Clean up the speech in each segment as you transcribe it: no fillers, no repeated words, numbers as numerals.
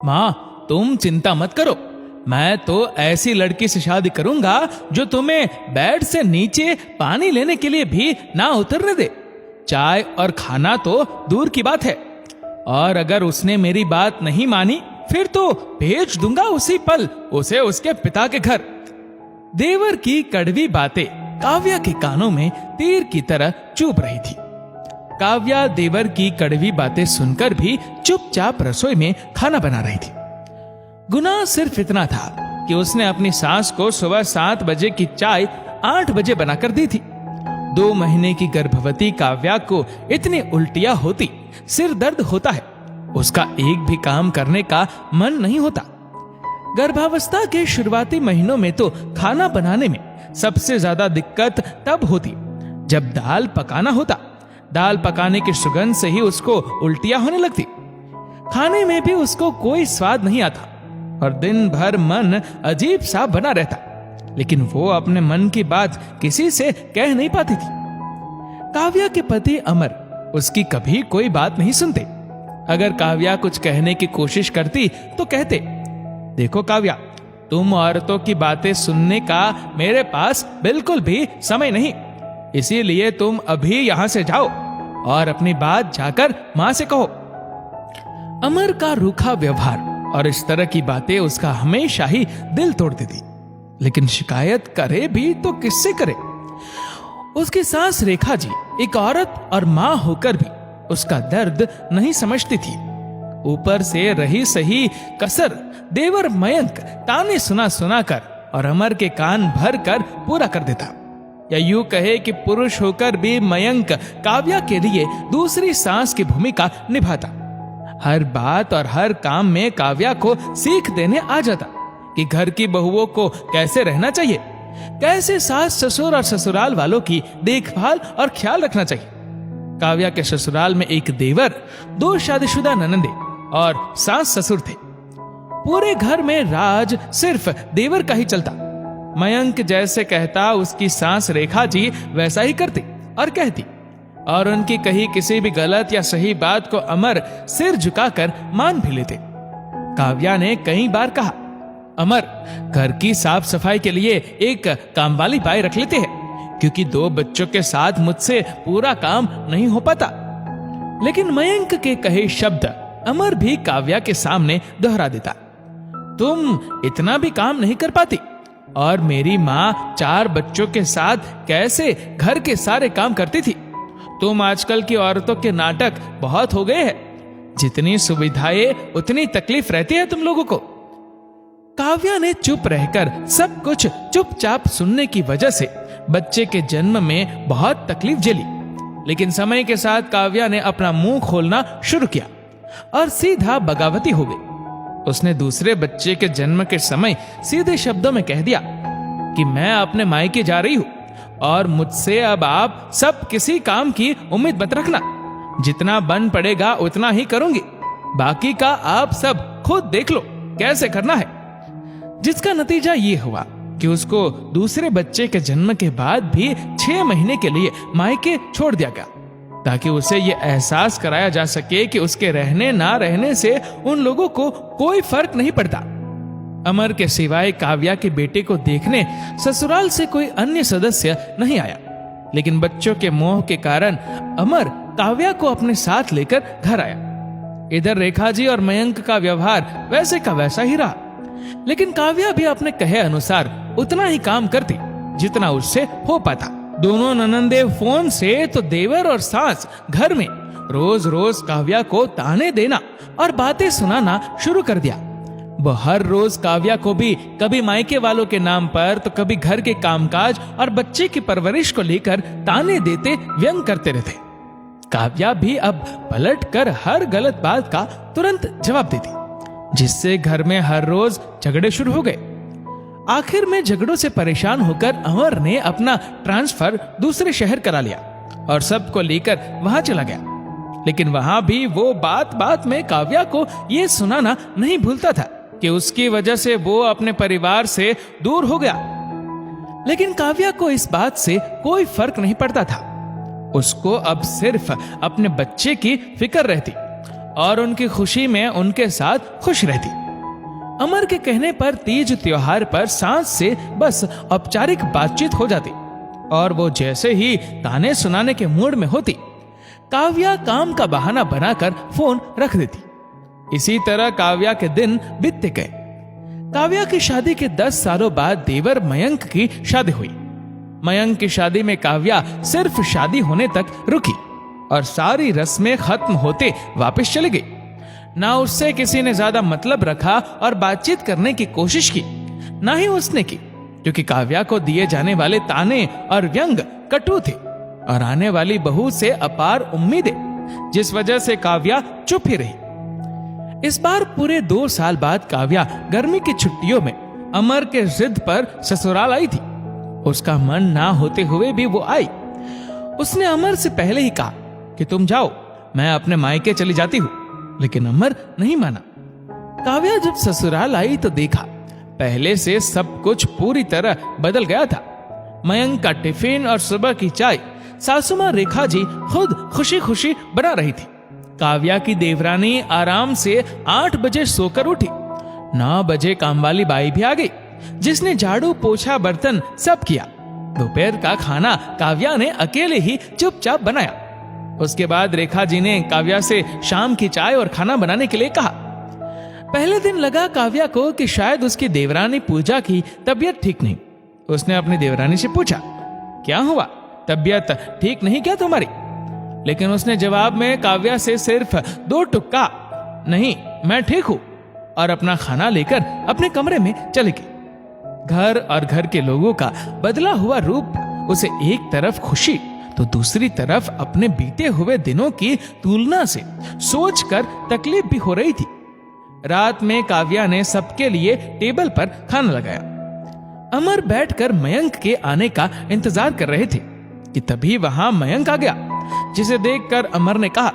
माँ तुम चिंता मत करो, मैं तो ऐसी लड़की से शादी करूंगा जो तुम्हें बेड से नीचे पानी लेने के लिए भी ना उतरने दे। चाय और खाना तो दूर की बात है, और अगर उसने मेरी बात नहीं मानी फिर तो भेज दूंगा उसी पल उसे उसके पिता के घर। देवर की कड़वी बातें काव्या के कानों में तीर की तरह चुभ रही थी। काव्या देवर की कड़वी बातें सुनकर भी चुपचाप रसोई में खाना बना रही थी। गुनाह सिर्फ इतना था कि उसने अपनी सास को सुबह 7 बजे की चाय 8 बजे बनाकर दी थी। 2 महीने की गर्भवती काव्या को इतनी उल्टियां होती, सिर दर्द होता है, उसका एक भी काम करने का मन नहीं होता। गर्भावस्था के शुरुआती महीनों में तो खाना बनाने में सबसे ज्यादा दिक्कत तब होती जब दाल पकाना होता। दाल पकाने की सुगंध से ही उसको उल्टियां होने लगती। खाने में भी उसको कोई स्वाद नहीं आता और दिन भर मन अजीब सा बना रहता, लेकिन वो अपने मन की बात किसी से कह नहीं पाती थी। काव्या के पति अमर उसकी कभी कोई बात नहीं सुनते। अगर काव्या कुछ कहने की कोशिश करती तो कहते, देखो काव्या, तुम औरतों की बातें सुनने का मेरे पास बिल्कुल भी समय नहीं, इसीलिए तुम अभी यहां से जाओ और अपनी बात जाकर मां से कहो। अमर का रूखा व्यवहार और इस तरह की बातें उसका हमेशा ही दिल तोड़ती थी, लेकिन शिकायत करे भी तो किससे करे। उसकी सास रेखा जी एक औरत और मां होकर भी उसका दर्द नहीं समझती थी। ऊपर से रही सही कसर देवर मयंक ताने सुना सुना कर और अमर के कान भर कर पूरा कर देता। या यूं कहे कि पुरुष होकर भी मयंक काव्या के लिए दूसरी सांस की भूमिका निभाता। हर बात और हर काम में काव्या को सीख देने आ जाता कि घर की बहुओं को कैसे रहना चाहिए, कैसे सास ससुर और ससुराल वालों की देखभाल और ख्याल रखना चाहिए। काव्या के ससुराल में एक देवर, 2 शादीशुदा ननंदे और सास ससुर थे। पूरे घर में राज सिर्फ देवर का ही चलता। मयंक जैसे कहता उसकी सास रेखा जी वैसा ही करती और कहती, और उनकी कही किसी भी गलत या सही बात को अमर सिर झुकाकर मान भी लेते। काव्या ने कई बार कहा, अमर, घर की साफ सफाई के लिए एक कामवाली बाई रख लेते हैं, क्योंकि 2 बच्चों के साथ मुझसे पूरा काम नहीं हो पाता। लेकिन मयंक के कहे शब्द अमर भी काव्या के सामने दोहरा देता। तुम इतना भी काम नहीं कर पाती, और मेरी माँ 4 बच्चों के साथ कैसे घर के सारे काम करती थी। तुम आजकल की औरतों के नाटक बहुत हो गए हैं, जितनी सुविधाएं उतनी तकलीफ रहती है तुम लोगों को। काव्या ने चुप रहकर सब कुछ चुपचाप सुनने की वजह से बच्चे के जन्म में बहुत तकलीफ झेली, लेकिन समय के साथ काव्या ने अपना मुंह खोलना शुरू किया और सीधा बगावती हो गई। उसने दूसरे बच्चे के जन्म के समय सीधे शब्दों में कह दिया कि मैं अपने मायके जा रही हूं और मुझसे अब आप सब किसी काम की उम्मीद मत रखना। जितना बन पड़ेगा उतना ही करूंगी, बाकी का आप सब खुद देख लो कैसे करना है। जिसका नतीजा ये हुआ कि उसको दूसरे बच्चे के जन्म के बाद भी 6 महीने के लिए मायके छोड़ दिया गया, ताकि उसे ये एहसास कराया जा सके कि उसके रहने ना रहने से उन लोगों को कोई फर्क नहीं पड़ता। अमर के सिवाय काव्या के बेटे को देखने ससुराल से कोई अन्य सदस्य नहीं आया, लेकिन बच्चों के मोह के कारण अमर काव्या को अपने साथ लेकर घर आया। इधर रेखा जी और मयंक का व्यवहार वैसे का वैसा ही रहा, लेकिन काव्या भी अपने कहे अनुसार उतना ही काम करती जितना उससे हो पाता। दोनों ननंदे फोन से तो देवर और सास घर में रोज रोज काव्या को ताने देना और बातें सुनाना शुरू कर दिया। वो हर रोज काव्या को भी कभी मायके वालों के नाम पर तो कभी घर के कामकाज और बच्चे की परवरिश को लेकर ताने देते व्यंग करते रहते। काव्या भी अब पलट कर हर गलत बात का तुरंत जवाब देती, जिससे घर में हर रोज झगड़े शुरू हो गए। आखिर में झगड़ों से परेशान होकर अमर ने अपना ट्रांसफर दूसरे शहर करा लिया और सबको लेकर वहां चला गया। लेकिन वहां भी वो बात बात में काव्या को ये सुनाना नहीं भूलता था कि उसकी वजह से वो अपने परिवार से दूर हो गया। लेकिन काव्या को इस बात से कोई फर्क नहीं पड़ता था। उसको अब सिर्फ अपने बच्चे की फिक्र रहती और उनकी खुशी में उनके साथ खुश रहती। अमर के कहने पर तीज त्योहार पर सांझ से बस औपचारिक बातचीत हो जाती और वो जैसे ही ताने सुनाने के मूड में होती, काव्या काम का बहाना बनाकर फोन रख देती। इसी तरह काव्या के दिन बीतते गए। काव्या की शादी के 10 सालों बाद देवर मयंक की शादी हुई। मयंक की शादी में काव्या सिर्फ शादी होने तक रुकी और सारी रस्में खत्म होते वापस चली गई। ना उससे किसी ने ज्यादा मतलब रखा और बातचीत करने की कोशिश की, ना ही उसने की, क्योंकि काव्या को दिए जाने वाले ताने और व्यंग कटु थे और आने वाली बहू से अपार उम्मीदें, जिस वजह से काव्या चुप ही रही। इस बार पूरे 2 साल बाद काव्या गर्मी की छुट्टियों में अमर के जिद पर ससुराल आई थी। उसका मन ना होते हुए भी वो आई। उसने अमर से पहले ही कहा कि तुम जाओ, मैं अपने मायके चली जाती हूँ, लेकिन अमर नहीं माना। काव्या जब ससुराल आई तो देखा पहले से सब कुछ पूरी तरह बदल गया था। मयंक का टिफिन और सुबह की चाय सासू मां रेखा जी खुद खुशी खुशी बना रही थी। काव्या की देवरानी आराम से 8 बजे सोकर उठी। 9 बजे कामवाली बाई भी आ गई, जिसने झाड़ू पोछा बर्तन सब किया। दोपहर का खाना काव्या ने अकेले ही चुपचाप बनाया। उसके बाद रेखा जी ने काव्या से शाम की चाय और खाना बनाने के लिए कहा। पहले दिन लगा काव्या को कि शायद उसकी देवरानी पूजा की तबीयत ठीक नहीं। उसने अपनी देवरानी से पूछा, क्या हुआ, तबीयत ठीक नहीं क्या तुम्हारी? लेकिन उसने जवाब में काव्या से सिर्फ 2 टुक्का, नहीं मैं ठीक हूं, और अपना खाना लेकर अपने कमरे में चली गई। घर और घर के लोगों का बदला हुआ रूप उसे एक तरफ खुशी तो दूसरी तरफ अपने बीते हुए दिनों की तुलना से सोचकर तकलीफ भी हो रही थी। रात में काव्या ने सबके लिए टेबल पर खाना लगाया। अमर बैठकर मयंक के आने का इंतजार कर रहे थे कि तभी वहां मयंक आ गया, जिसे देखकर अमर ने कहा,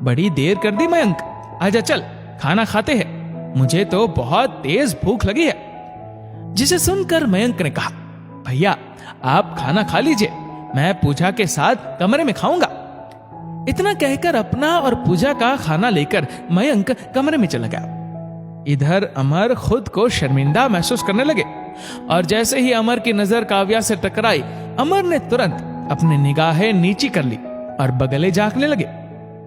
बड़ी देर कर दी मयंक, आजा चल खाना खाते हैं, मुझे तो बहुत तेज भूख लगी है। जिसे सुनकर मयंक ने कहा, भैया आप खाना खा लीजिए, मैं पूजा के साथ कमरे में खाऊंगा। इतना कहकर अपना और पूजा का खाना लेकर मयंक कमरे में चला गया। इधर अमर खुद को शर्मिंदा महसूस करने लगे और जैसे ही अमर की नजर काव्या से टकराई, अमर ने तुरंत अपनी निगाहें नीची कर ली और बगले झांकने लगे।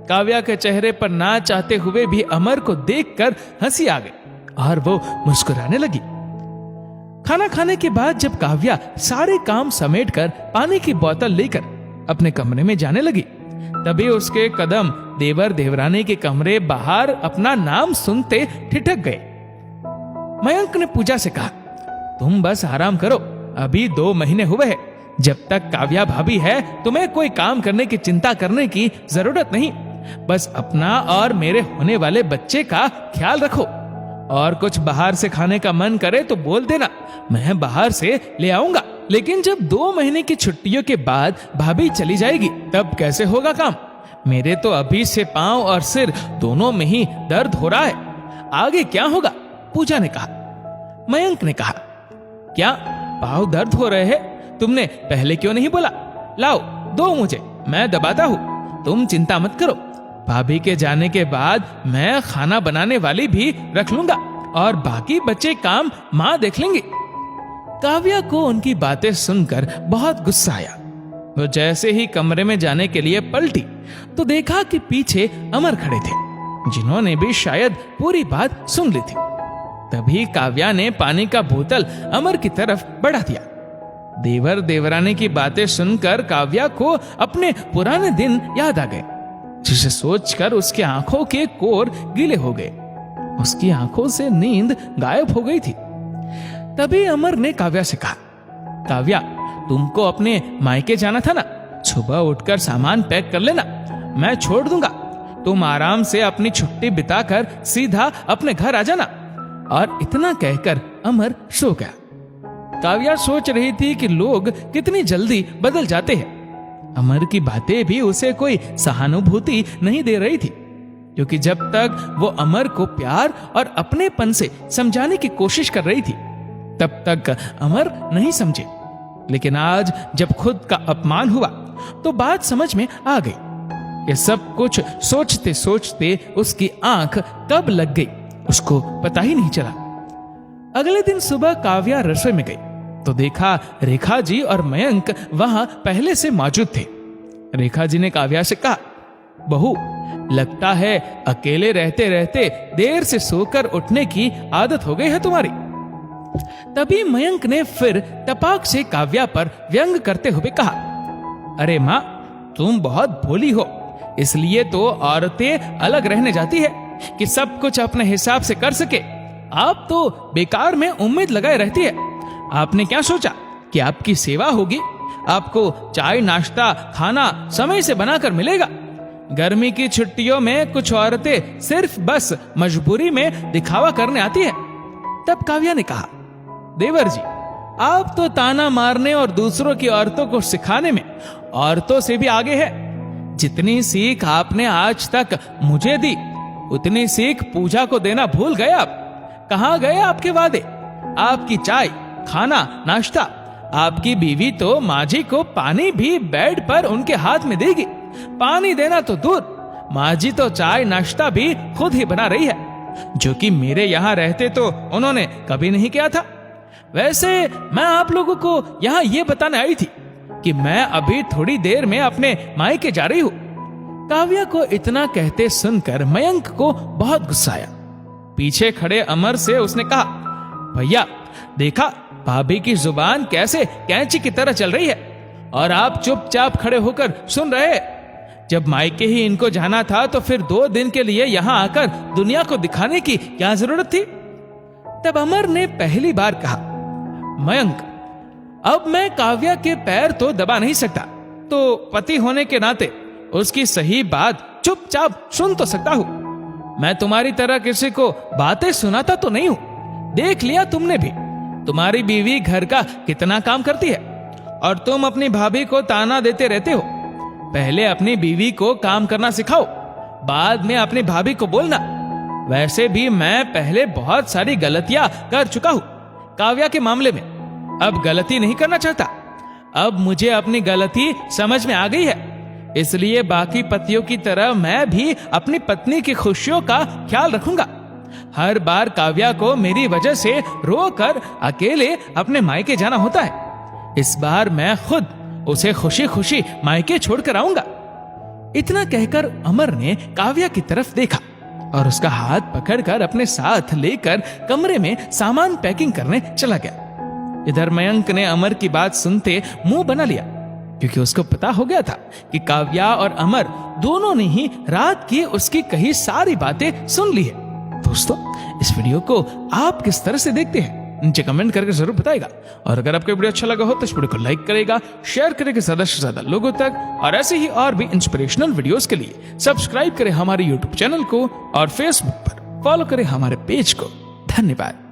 काव्या के चेहरे पर ना चाहते हुए भी अमर को देखकर हंसी आ गई और वो मुस्कुराने लगी। खाना खाने के बाद जब काव्या सारे काम समेटकर पानी की बोतल लेकर अपने कमरे में जाने लगी, तभी उसके कदम देवर देवरानी के कमरे बाहर अपना नाम सुनते ठिठक गए। मयंक ने पूजा से कहा, तुम बस आराम करो, अभी 2 महीने हुए हैं, जब तक काव्या भाभी है तुम्हें कोई काम करने की चिंता करने की जरूरत नहीं। बस अपना और मेरे होने वाले बच्चे का ख्याल रखो, और कुछ बाहर से खाने का मन करे तो बोल देना, मैं बाहर से ले आऊंगा। लेकिन जब 2 महीने की छुट्टियों के बाद भाभी चली जाएगी तब कैसे होगा काम? मेरे तो अभी से पांव और सिर दोनों में ही दर्द हो रहा है, आगे क्या होगा? पूजा ने कहा। मयंक ने कहा, क्या पांव दर्द हो रहे हैं? तुमने पहले क्यों नहीं बोला? लाओ दो मुझे, मैं दबाता हूं, तुम चिंता मत करो। भाभी के जाने के बाद मैं खाना बनाने वाली भी रख लूंगा और बाकी बच्चे काम माँ देख लेंगी। काव्या को उनकी बातें सुनकर बहुत गुस्सा आया। वो जैसे ही कमरे में जाने के लिए पलटी तो देखा कि पीछे अमर खड़े थे, जिन्होंने भी शायद पूरी बात सुन ली थी। तभी काव्या ने पानी का बोतल अमर की तरफ बढ़ा दिया। देवर देवरानी की बातें सुनकर काव्या को अपने पुराने दिन याद आ गए, जिसे सोचकर उसकी आंखों के कोर गीले हो गए। उसकी आंखों से नींद गायब हो गई थी। तभी अमर ने काव्या से कहा, काव्या तुमको अपने मायके जाना था ना, सुबह उठकर सामान पैक कर लेना, मैं छोड़ दूंगा। तुम आराम से अपनी छुट्टी बिताकर सीधा अपने घर आ जाना। और इतना कहकर अमर सो गया। काव्या सोच रही थी कि लोग कितनी जल्दी बदल जाते हैं। अमर की बातें भी उसे कोई सहानुभूति नहीं दे रही थी, क्योंकि जब तक वो अमर को प्यार और अपनेपन से समझाने की कोशिश कर रही थी तब तक अमर नहीं समझे। लेकिन आज जब खुद का अपमान हुआ तो बात समझ में आ गई। ये सब कुछ सोचते सोचते उसकी आंख कब लग गई उसको पता ही नहीं चला। अगले दिन सुबह काव्या रसोई में गई तो देखा रेखा जी और मयंक वहां पहले से मौजूद थे। रेखा जी ने काव्या से कहा, बहू, लगता है अकेले रहते रहते देर से सोकर उठने की आदत हो गई है तुम्हारी। तभी मयंक ने फिर टपाक से काव्या पर व्यंग करते हुए कहा, अरे माँ, तुम बहुत भोली हो, इसलिए तो औरतें अलग रहने जाती है कि सब कुछ अपने हिसाब से कर सके। आप तो बेकार में उम्मीद लगाए रहती है। आपने क्या सोचा कि आपकी सेवा होगी, आपको चाय नाश्ता खाना समय से बनाकर मिलेगा। गर्मी की छुट्टियों में कुछ औरतें सिर्फ बस मजबूरी में दिखावा करने आती है। तब काव्या ने कहा, देवर जी, आप तो ताना मारने और दूसरों की औरतों को सिखाने में औरतों से भी आगे है। जितनी सीख आपने आज तक मुझे दी, उतनी सीख पूजा को देना भूल गए आप। कहां गए आपके वादे, आपकी चाय खाना नाश्ता? आपकी बीवी तो माझी को पानी भी बेड पर उनके हाथ में देगी। पानी देना तो दूर, माझी तो चाय नाश्ता भी खुद ही बना रही है, जो कि मेरे यहाँ रहते तो उन्होंने कभी नहीं किया था। वैसे मैं आप लोगों को यहाँ ये बताने आई थी कि मैं अभी थोड़ी देर में अपने मायके जा रही हूँ। काव्या को इतना कहते सुनकर मयंक को बहुत गुस्सा आया। पीछे खड़े अमर से उसने कहा, भैया देखा भाभी की जुबान कैसे कैंची की तरह चल रही है और आप चुपचाप खड़े होकर सुन रहे। जब मायके ही इनको जाना था तो फिर 2 दिन के लिए यहाँ आकर दुनिया को दिखाने की क्या जरूरत थी? तब अमर ने पहली बार कहा, मयंक, अब मैं काव्या के पैर तो दबा नहीं सकता, तो पति होने के नाते उसकी सही बात चुपचाप सुन तो सकता हूं। मैं तुम्हारी तरह किसी को बातें सुनाता तो नहीं हूं। देख लिया तुमने भी, तुम्हारी बीवी घर का कितना काम करती है और तुम अपनी भाभी को ताना देते रहते हो। पहले अपनी बीवी को काम करना सिखाओ, बाद में अपनी भाभी को बोलना। वैसे भी मैं पहले बहुत सारी गलतियां कर चुका हूं काव्या के मामले में, अब गलती नहीं करना चाहता। अब मुझे अपनी गलती समझ में आ गई है, इसलिए बाकी पतियों की तरह मैं भी अपनी पत्नी की खुशियों का ख्याल रखूंगा। हर बार काव्या को मेरी वजह से रोकर अकेले अपने मायके जाना होता है। इस बार मैं खुद उसे खुशी खुशी मायके छोड़कर आऊंगा। इतना कहकर अमर ने काव्या की तरफ देखा और उसका हाथ पकड़कर अपने साथ लेकर कमरे में सामान पैकिंग करने चला गया। इधर मयंक ने अमर की बात सुनते मुंह बना लिया, क्योंकि उसको पता हो गया था कि काव्या और अमर दोनों ने ही रात की उसकी कही सारी बातें सुन ली है। दोस्तों, इस वीडियो को आप किस तरह से देखते हैं नीचे कमेंट करके जरूर बताएगा। और अगर आपको वीडियो अच्छा लगा हो तो इस वीडियो को लाइक करेगा, शेयर करेगा ज्यादा से ज्यादा लोगों तक, और ऐसे ही और भी इंस्पिरेशनल वीडियोस के लिए सब्सक्राइब करें हमारे यूट्यूब चैनल को और फेसबुक पर फॉलो करें हमारे पेज को। धन्यवाद।